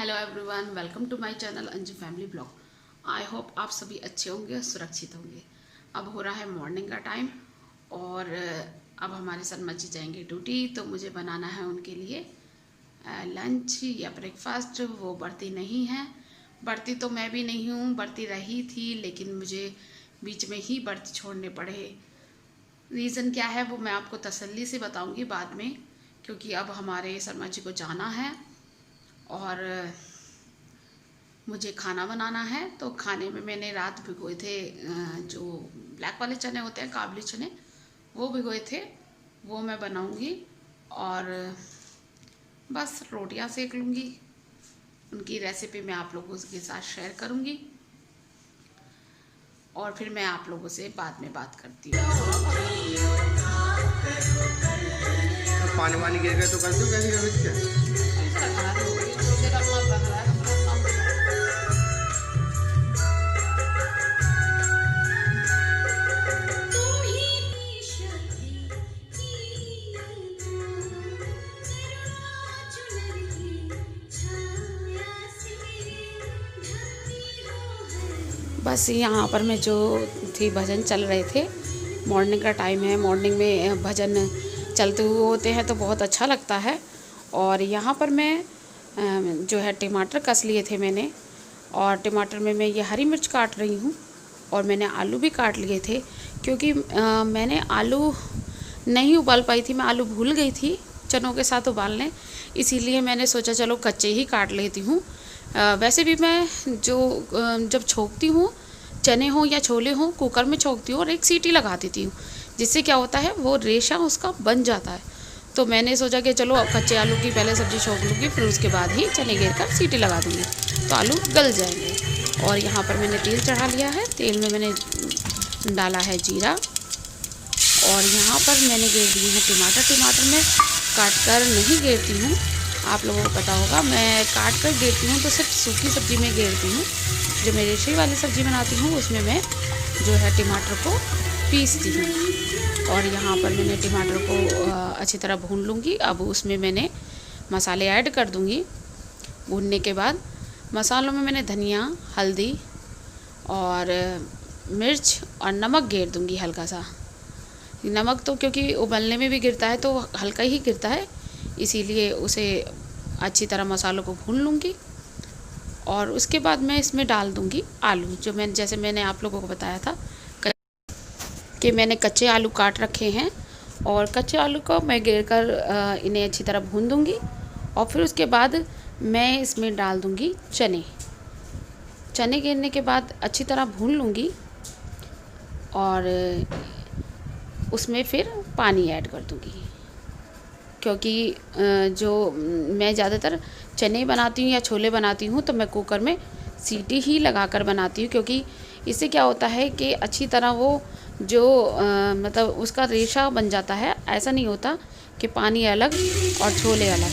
Hello everyone, welcome to my channel Anju family blog. I hope आप सभी अच्छे होंगे, सुरक्षित होंगे। अब हो रहा है मॉर्निंग का टाइम और अब हमारे शर्मा जी जाएंगे ड्यूटी, तो मुझे बनाना है उनके लिए लंच या ब्रेकफास्ट। वो बढ़ती नहीं है, बढ़ती तो मैं भी नहीं हूँ, बढ़ती रही थी लेकिन मुझे बीच में ही बढ़ती छोड़ने पड़े। रीज़न क्या है वो मैं आपको तसल्ली से बताऊँगी बाद में, क्योंकि अब हमारे शर्मा जी को जाना है और मुझे खाना बनाना है। तो खाने में मैंने रात भिगोए थे जो ब्लैक वाले चने होते हैं, काबली चने, वो भिगोए थे, वो मैं बनाऊंगी और बस रोटियां सेक लूँगी। उनकी रेसिपी मैं आप लोगों के साथ शेयर करूँगी और फिर मैं आप लोगों से बाद में बात करती हूँ। पानी वानी गिर गया तो कर दो कैसे बस यहाँ पर मैं जो थी भजन चल रहे थे, मॉर्निंग का टाइम है, मॉर्निंग में भजन चलते हुए होते हैं तो बहुत अच्छा लगता है। और यहाँ पर मैं जो है टमाटर कस लिए थे मैंने, और टमाटर में मैं ये हरी मिर्च काट रही हूँ और मैंने आलू भी काट लिए थे, क्योंकि मैंने आलू नहीं उबाल पाई थी, मैं आलू भूल गई थी चनों के साथ उबालने, इसीलिए मैंने सोचा चलो कच्चे ही काट लेती हूँ। वैसे भी मैं जब छोंकती हूँ, चने हों या छोले हों, कुकर में छोंकती हूँ और एक सीटी लगा देती हूँ, जिससे क्या होता है वो रेशा उसका बन जाता है। तो मैंने सोचा कि चलो कच्चे आलू की पहले सब्ज़ी छोंक लूँगी, फिर उसके बाद ही चने घेर कर सीटी लगा दूँगी तो आलू गल जाएंगे। और यहाँ पर मैंने तेल चढ़ा लिया है, तेल में मैंने डाला है जीरा और यहाँ पर मैंने घेर दिए हैं टमाटर। टमाटर में काट कर नहीं घेरती हूँ, आप लोगों को पता होगा, मैं काट कर घेरती हूँ तो सिर्फ सूखी सब्ज़ी में घेरती हूँ। जो मैं रेशे वाली सब्ज़ी बनाती हूँ उसमें मैं जो है टमाटर को पीसती हूँ। और यहाँ पर मैंने टमाटर को अच्छी तरह भून लूँगी। अब उसमें मैंने मसाले ऐड कर दूँगी। भूनने के बाद मसालों में मैंने धनिया, हल्दी और मिर्च और नमक घेर दूँगी हल्का सा। नमक तो क्योंकि उबलने में भी गिरता है तो हल्का ही गिरता है, इसीलिए उसे अच्छी तरह मसालों को भून लूँगी। और उसके बाद मैं इसमें डाल दूँगी आलू, जो जैसे मैंने आप लोगों को बताया था कि मैंने कच्चे आलू काट रखे हैं और कच्चे आलू को मैं घेर कर इन्हें अच्छी तरह भून दूँगी। और फिर उसके बाद मैं इसमें डाल दूँगी चने। चने घेरने के बाद अच्छी तरह भून लूँगी और उसमें फिर पानी ऐड कर दूँगी, क्योंकि जो मैं ज़्यादातर चने बनाती हूँ या छोले बनाती हूँ तो मैं कुकर में सीटी ही लगाकर बनाती हूँ, क्योंकि इससे क्या होता है कि अच्छी तरह वो जो मतलब उसका रेशा बन जाता है। ऐसा नहीं होता कि पानी अलग और छोले अलग।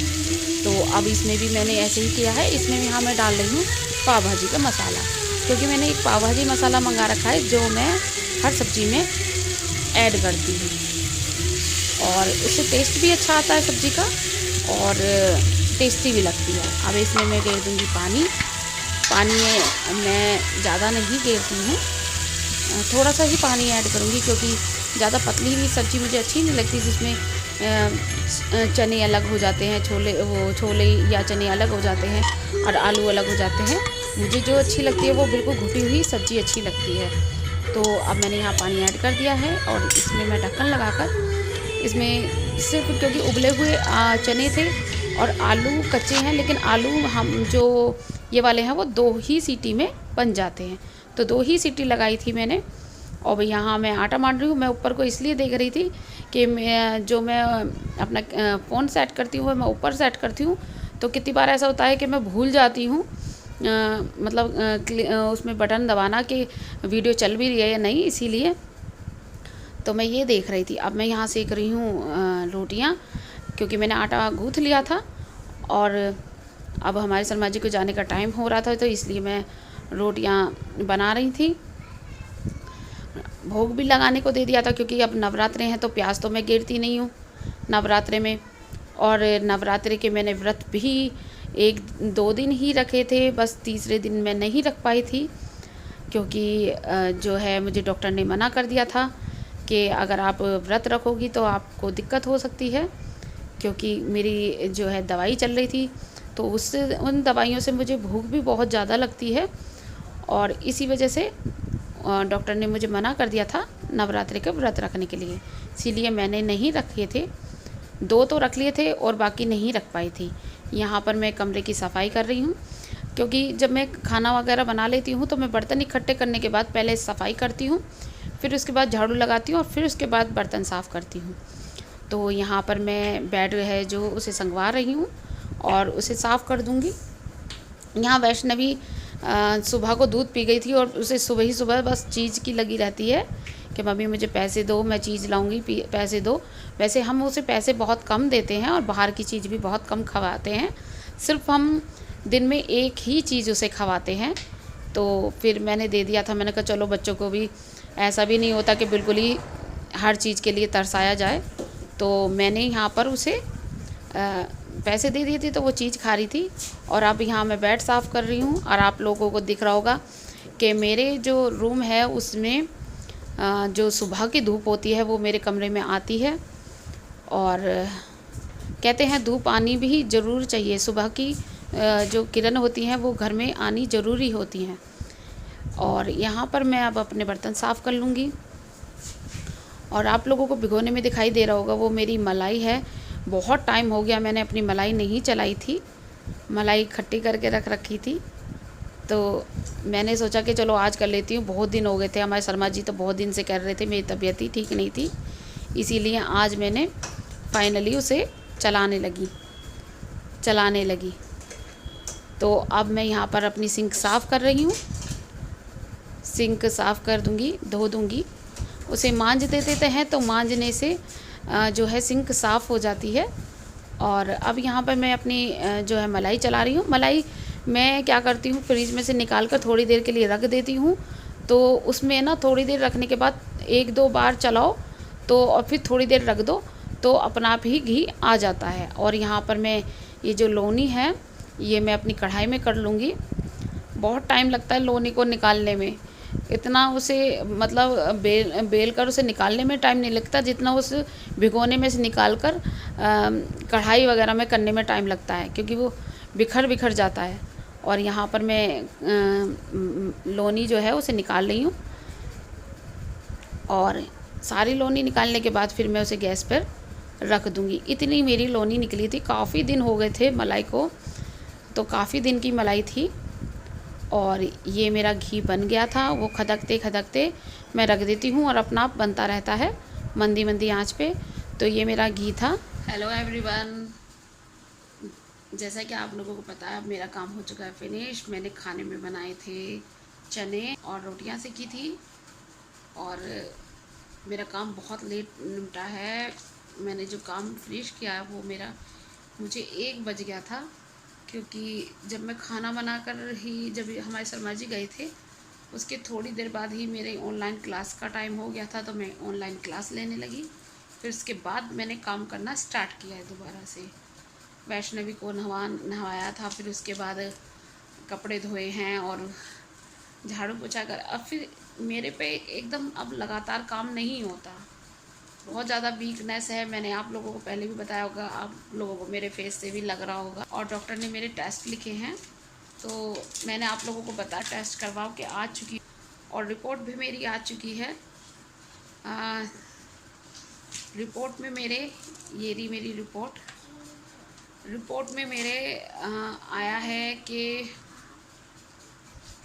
तो अब इसमें भी मैंने ऐसे ही किया है। इसमें यहाँ मैं डाल रही हूँ पाव भाजी का मसाला, क्योंकि मैंने एक पाव भाजी मसाला मंगा रखा है जो मैं हर सब्ज़ी में ऐड करती हूँ और उससे टेस्ट भी अच्छा आता है सब्ज़ी का और टेस्टी भी लगती है। अब इसमें मैं घेर दूँगी पानी। पानी में मैं ज़्यादा नहीं घेरती हूँ, थोड़ा सा ही पानी ऐड करूँगी, क्योंकि ज़्यादा पतली हुई सब्ज़ी मुझे अच्छी नहीं लगती, जिसमें चने अलग हो जाते हैं, छोले या चने अलग हो जाते हैं और आलू अलग हो जाते हैं। मुझे जो अच्छी लगती है वो बिल्कुल घुटी हुई सब्ज़ी अच्छी लगती है। तो अब मैंने यहाँ पानी ऐड कर दिया है और इसमें मैं ढक्कन लगाकर, इसमें सिर्फ क्योंकि उबले हुए चने थे और आलू कच्चे हैं, लेकिन आलू हम जो ये वाले हैं वो 2 ही सीटी में बन जाते हैं, तो 2 ही सीटी लगाई थी मैंने। और यहाँ मैं आटा मान रही हूँ। मैं ऊपर को इसलिए देख रही थी कि मैं अपना फ़ोन सेट करती हूँ, मैं ऊपर सेट करती हूँ, तो कितनी बार ऐसा होता है कि मैं भूल जाती हूँ उसमें बटन दबाना कि वीडियो चल भी रही है या नहीं, इसीलिए तो मैं ये देख रही थी। अब मैं यहाँ सेक रही हूँ रोटियाँ, क्योंकि मैंने आटा गूँथ लिया था और अब हमारे शर्मा जी को जाने का टाइम हो रहा था, तो इसलिए मैं रोटियाँ बना रही थी। भोग भी लगाने को दे दिया था, क्योंकि अब नवरात्रे हैं तो प्याज तो मैं गिरती नहीं हूँ नवरात्रे में। और नवरात्रि के मैंने व्रत भी 1-2 दिन ही रखे थे, बस तीसरे दिन मैं नहीं रख पाई थी, क्योंकि जो है मुझे डॉक्टर ने मना कर दिया था कि अगर आप व्रत रखोगी तो आपको दिक्कत हो सकती है, क्योंकि मेरी जो है दवाई चल रही थी, तो उससे उन दवाइयों से मुझे भूख भी बहुत ज़्यादा लगती है, और इसी वजह से डॉक्टर ने मुझे मना कर दिया था नवरात्रि के व्रत रखने के लिए। इसीलिए मैंने नहीं रखे थे, 2 तो रख लिए थे और बाकी नहीं रख पाई थी। यहाँ पर मैं कमरे की सफाई कर रही हूँ, क्योंकि जब मैं खाना वगैरह बना लेती हूँ तो मैं बर्तन इकट्ठे करने के बाद पहले सफाई करती हूँ, फिर उसके बाद झाड़ू लगाती हूँ और फिर उसके बाद बर्तन साफ़ करती हूँ। तो यहाँ पर मैं बेड है जो उसे संगवा रही हूँ और उसे साफ़ कर दूँगी। यहाँ वैष्णवी सुबह को दूध पी गई थी और उसे सुबह ही सुबह बस चीज़ की लगी रहती है कि मम्मी मुझे पैसे दो, मैं चीज़ लाऊंगी, पैसे दो। वैसे हम उसे पैसे बहुत कम देते हैं और बाहर की चीज़ भी बहुत कम खवाते हैं, सिर्फ हम दिन में एक ही चीज़ उसे खवाते हैं। तो फिर मैंने दे दिया था, मैंने कहा चलो बच्चों को भी ऐसा भी नहीं होता कि बिल्कुल ही हर चीज़ के लिए तरसाया जाए। तो मैंने यहाँ पर उसे पैसे दे दिए थे तो वो चीज़ खा रही थी। और अब यहाँ मैं बेड साफ़ कर रही हूँ और आप लोगों को दिख रहा होगा कि मेरे जो रूम है उसमें जो सुबह की धूप होती है वो मेरे कमरे में आती है, और कहते हैं धूप आनी भी ज़रूर चाहिए, सुबह की जो किरण होती हैं वो घर में आनी ज़रूरी होती हैं। और यहाँ पर मैं अब अपने बर्तन साफ़ कर लूँगी। और आप लोगों को भिगोने में दिखाई दे रहा होगा वो मेरी मलाई है, बहुत टाइम हो गया मैंने अपनी मलाई नहीं चलाई थी, मलाई खट्टी करके रख रखी थी, तो मैंने सोचा कि चलो आज कर लेती हूँ। बहुत दिन हो गए थे, हमारे शर्मा जी तो बहुत दिन से कर रहे थे, मेरी तबीयत ही ठीक नहीं थी, इसीलिए आज मैंने फाइनली उसे चलाने लगी। तो अब मैं यहाँ पर अपनी सिंक साफ़ कर रही हूँ, सिंक साफ़ कर दूँगी, धो दूँगी। उसे मांज देते हैं तो मांजने से जो है सिंक साफ़ हो जाती है। और अब यहाँ पर मैं अपनी जो है मलाई चला रही हूँ। मलाई मैं क्या करती हूँ, फ्रिज में से निकाल कर थोड़ी देर के लिए रख देती हूँ, तो उसमें ना थोड़ी देर रखने के बाद 1-2 बार चलाओ तो, और फिर थोड़ी देर रख दो तो अपना आप ही घी आ जाता है। और यहाँ पर मैं ये जो लोनी है ये मैं अपनी कढ़ाई में कर लूँगी। बहुत टाइम लगता है लोनी को निकालने में, इतना उसे मतलब बेल कर उसे निकालने में टाइम नहीं लगता जितना उस भिगोने में से निकाल कर कढ़ाई वगैरह में करने में टाइम लगता है, क्योंकि वो बिखर जाता है। और यहाँ पर मैं लोनी जो है उसे निकाल रही हूँ, और सारी लोनी निकालने के बाद फिर मैं उसे गैस पर रख दूँगी। इतनी मेरी लोनी निकली थी, काफ़ी दिन हो गए थे मलाई को, तो काफ़ी दिन की मलाई थी। और ये मेरा घी बन गया था, वो खदकते मैं रख देती हूँ और अपना आप बनता रहता है मंदी आंच पे। तो ये मेरा घी था। हेलो एवरीवन, जैसा कि आप लोगों को पता है अब मेरा काम हो चुका है फिनिश। मैंने खाने में बनाए थे चने और रोटियां सेकी थी, और मेरा काम बहुत लेट निपटा है। मैंने जो काम फिनिश किया है वो मुझे 1 बज गया था, क्योंकि जब मैं खाना बनाकर ही, जब हमारे शर्मा जी गए थे उसके थोड़ी देर बाद ही मेरे ऑनलाइन क्लास का टाइम हो गया था, तो मैं ऑनलाइन क्लास लेने लगी। फिर उसके बाद मैंने काम करना स्टार्ट किया है दोबारा से। वैष्णवी को नहवाया था, फिर उसके बाद कपड़े धोए हैं और झाड़ू पोछा कर अब फिर मेरे पे एकदम अब लगातार काम नहीं होता, बहुत ज़्यादा वीकनेस है। मैंने आप लोगों को पहले भी बताया होगा, आप लोगों को मेरे फेस से भी लग रहा होगा। और डॉक्टर ने मेरे टेस्ट लिखे हैं, तो मैंने आप लोगों को बताया टेस्ट करवाओ कि आ चुकी, और रिपोर्ट भी मेरी आ चुकी है। रिपोर्ट में मेरे ये रही मेरी रिपोर्ट में मेरे आया है कि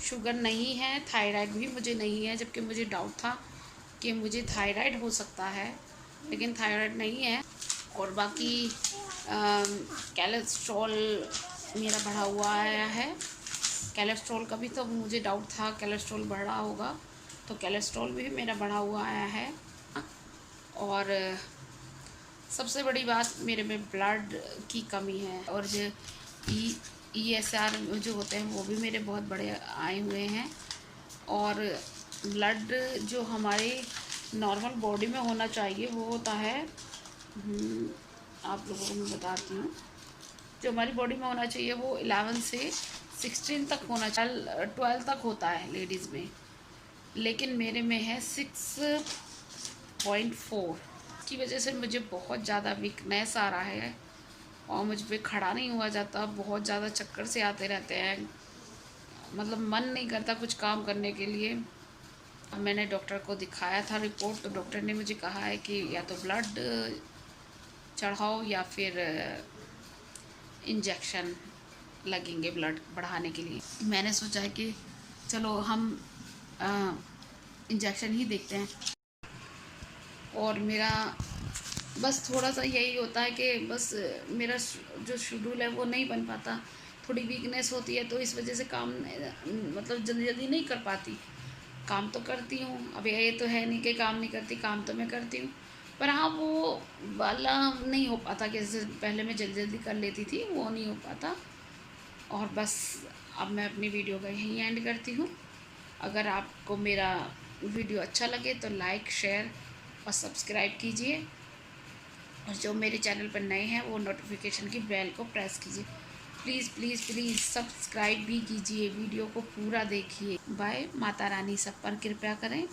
शुगर नहीं है, थायराइड भी मुझे नहीं है, जबकि मुझे डाउट था कि मुझे थायराइड हो सकता है, लेकिन थायराइड नहीं है। और बाकी कोलेस्ट्रॉल मेरा बढ़ा हुआ आया है। कोलेस्ट्रॉल का भी तो मुझे डाउट था, कोलेस्ट्रॉल बढ़ रहा होगा, तो कोलेस्ट्रॉल भी मेरा बढ़ा हुआ आया है। और सबसे बड़ी बात, मेरे में ब्लड की कमी है, और जो ESR जो होते हैं वो भी मेरे बहुत बड़े आए हुए हैं। और ब्लड जो हमारे नॉर्मल बॉडी में होना चाहिए वो होता है, आप लोगों को मैं बताती हूँ, जो हमारी बॉडी में होना चाहिए वो 11 से 16 तक होना चाहिए, 12 तक होता है लेडीज़ में, लेकिन मेरे में है 6.4 की वजह से मुझे बहुत ज़्यादा वीकनेस आ रहा है और मुझ पे खड़ा नहीं हुआ जाता, बहुत ज़्यादा चक्कर से आते रहते हैं, मतलब मन नहीं करता कुछ काम करने के लिए। मैंने डॉक्टर को दिखाया था रिपोर्ट, तो डॉक्टर ने मुझे कहा है कि या तो ब्लड चढ़ाओ या फिर इंजेक्शन लगेंगे ब्लड बढ़ाने के लिए। मैंने सोचा है कि चलो हम इंजेक्शन ही देखते हैं। और मेरा बस थोड़ा सा यही होता है कि बस मेरा जो शेड्यूल है वो नहीं बन पाता, थोड़ी वीकनेस होती है, तो इस वजह से काम मतलब जल्दी जल्दी नहीं कर पाती। काम तो करती हूँ, अब ये तो है नहीं कि काम नहीं करती, काम तो मैं करती हूँ, पर हाँ वो वाला नहीं हो पाता कि जैसे पहले मैं जल्दी जल्दी कर लेती थी, वो नहीं हो पाता। और बस अब मैं अपनी वीडियो का यहीं एंड करती हूँ। अगर आपको मेरा वीडियो अच्छा लगे तो लाइक, शेयर और सब्सक्राइब कीजिए, और जो मेरे चैनल पर नए हैं वो नोटिफिकेशन की बेल को प्रेस कीजिए। प्लीज़ प्लीज़ प्लीज़ सब्सक्राइब भी कीजिए, वीडियो को पूरा देखिए। बाय। माता रानी सब पर कृपा करें।